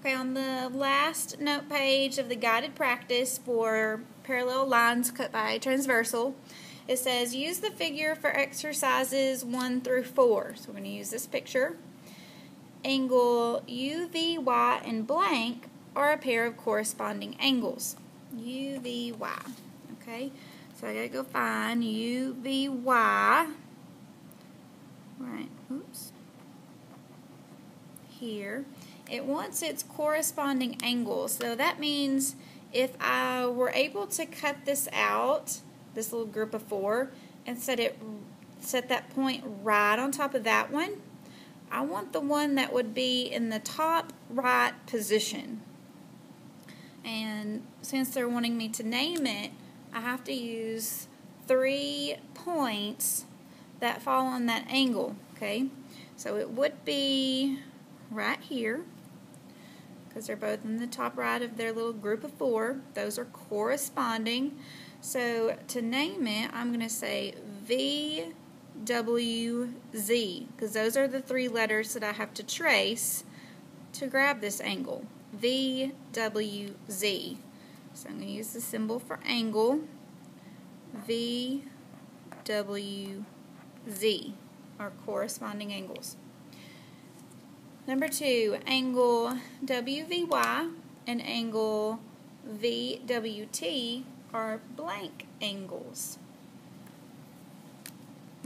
Okay, on the last note page of the guided practice for parallel lines cut by transversal, it says use the figure for exercises 1 through 4. So we're going to use this picture. Angle U, V, Y, and blank are a pair of corresponding angles. U, V, Y. Okay, so I got to go find U, V, Y. Right, oops. Here. It wants its corresponding angle. So that means if I were able to cut this out, this little group of 4, and set that point right on top of that one, I want the one that would be in the top right position. And since they're wanting me to name it, I have to use 3 points that fall on that angle. Okay, so it would be right here, because they're both in the top right of their little group of 4. Those are corresponding. So to name it, I'm going to say VWZ, because those are the 3 letters that I have to trace to grab this angle. VWZ. So I'm going to use the symbol for angle. VWZ are corresponding angles. Number 2, angle WVY and angle VWT are blank angles.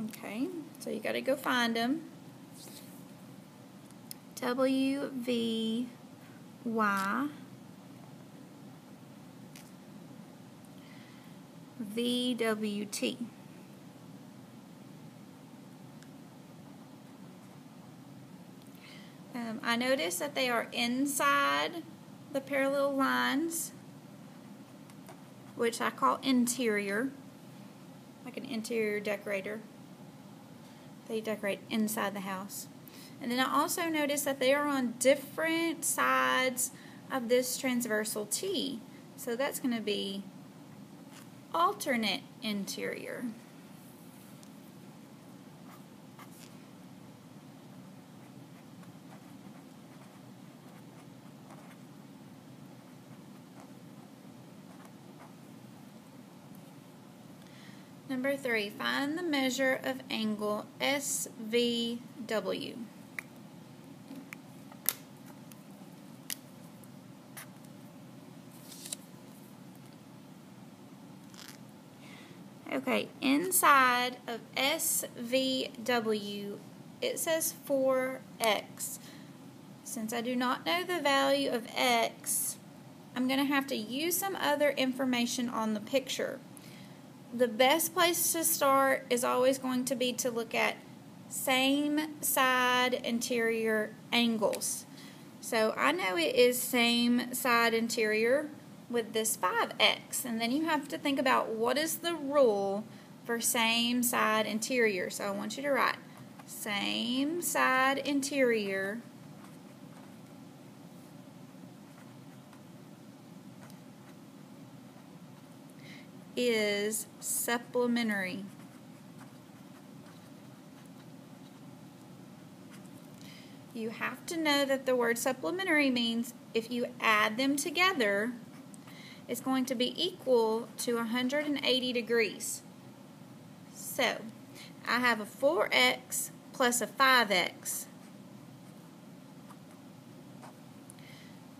Okay, so you got to go find them. WVY, VWT. I notice that they are inside the parallel lines, which I call interior, like an interior decorator. They decorate inside the house. And then I also notice that they are on different sides of this transversal T. So that's going to be alternate interior. Number 3, find the measure of angle SVW. Okay, inside of SVW, it says 4x. Since I do not know the value of x, I'm going to have to use some other information on the picture. The best place to start is always going to be to look at same side interior angles. So I know it is same side interior with this 5x, and then you have to think about what is the rule for same side interior. So I want you to write same side interior is supplementary. You have to know that the word supplementary means if you add them together, it's going to be equal to 180 degrees. So, I have a 4x plus a 5x.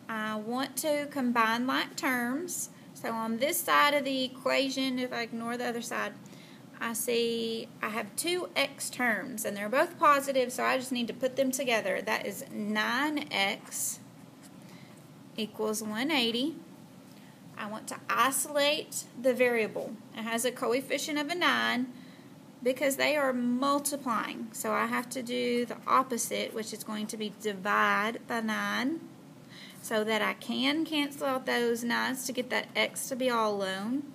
I want to combine like terms. So on this side of the equation, if I ignore the other side, I see I have 2x terms, and they're both positive, so I just need to put them together. That is 9x equals 180. I want to isolate the variable. It has a coefficient of a 9 because they are multiplying. So I have to do the opposite, which is going to be divide by 9. So that I can cancel out those 9s to get that x to be all alone.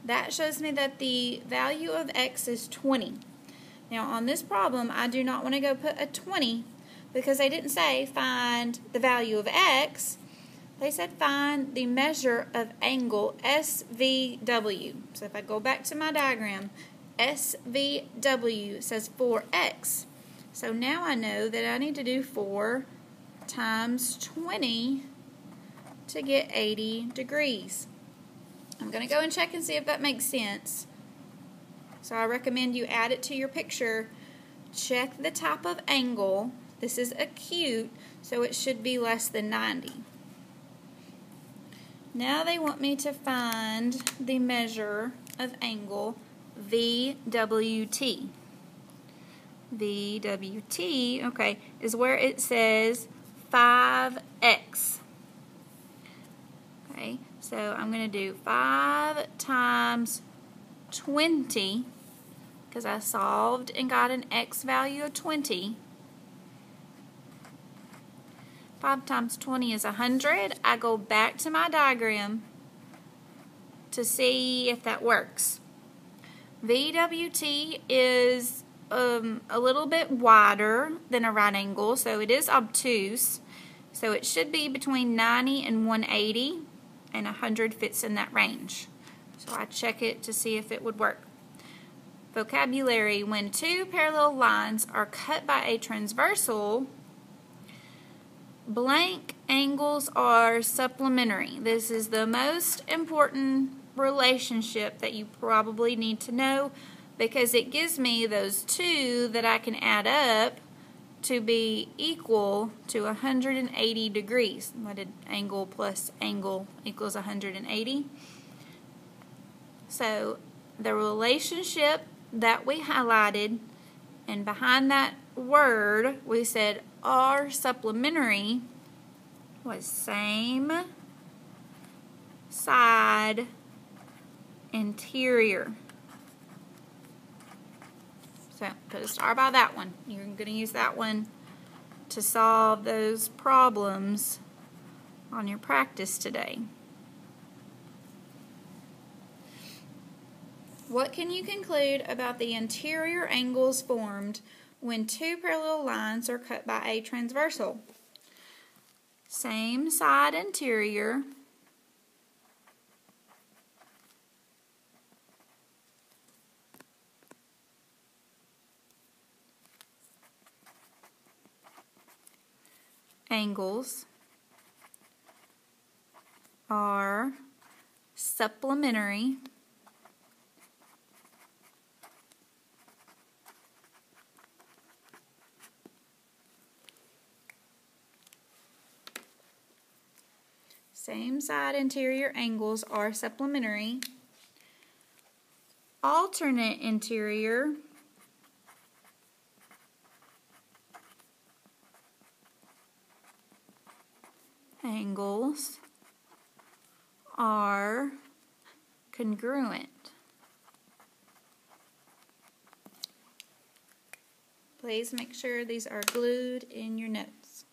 That shows me that the value of x is 20. Now on this problem, I do not want to go put a 20 because they didn't say find the value of x. They said find the measure of angle SVW. So if I go back to my diagram, SVW says 4x. So now I know that I need to do 4 times 20 to get 80 degrees. I'm going to go and check and see if that makes sense. So I recommend you add it to your picture. Check the type of angle. This is acute, so it should be less than 90. Now they want me to find the measure of angle VWT. VWT, okay, is where it says 5x. Okay, so I'm going to do 5 times 20, because I solved and got an x value of 20. 5 times 20 is 100. I go back to my diagram to see if that works. VWT is a little bit wider than a right angle, so it is obtuse. So it should be between 90 and 180, and 100 fits in that range. So I check it to see if it would work. Vocabulary: when two parallel lines are cut by a transversal, blank angles are supplementary. This is the most important relationship that you probably need to know, because it gives me those two that I can add up to be equal to 180 degrees. What did angle plus angle equals 180? So the relationship that we highlighted, and behind that word we said are supplementary, was same side interior. So put a star by that one. You're going to use that one to solve those problems on your practice today. What can you conclude about the interior angles formed when two parallel lines are cut by a transversal? Same side interior, angles are supplementary same side interior angles are supplementary. Alternate interior angles are congruent. Please make sure these are glued in your notes.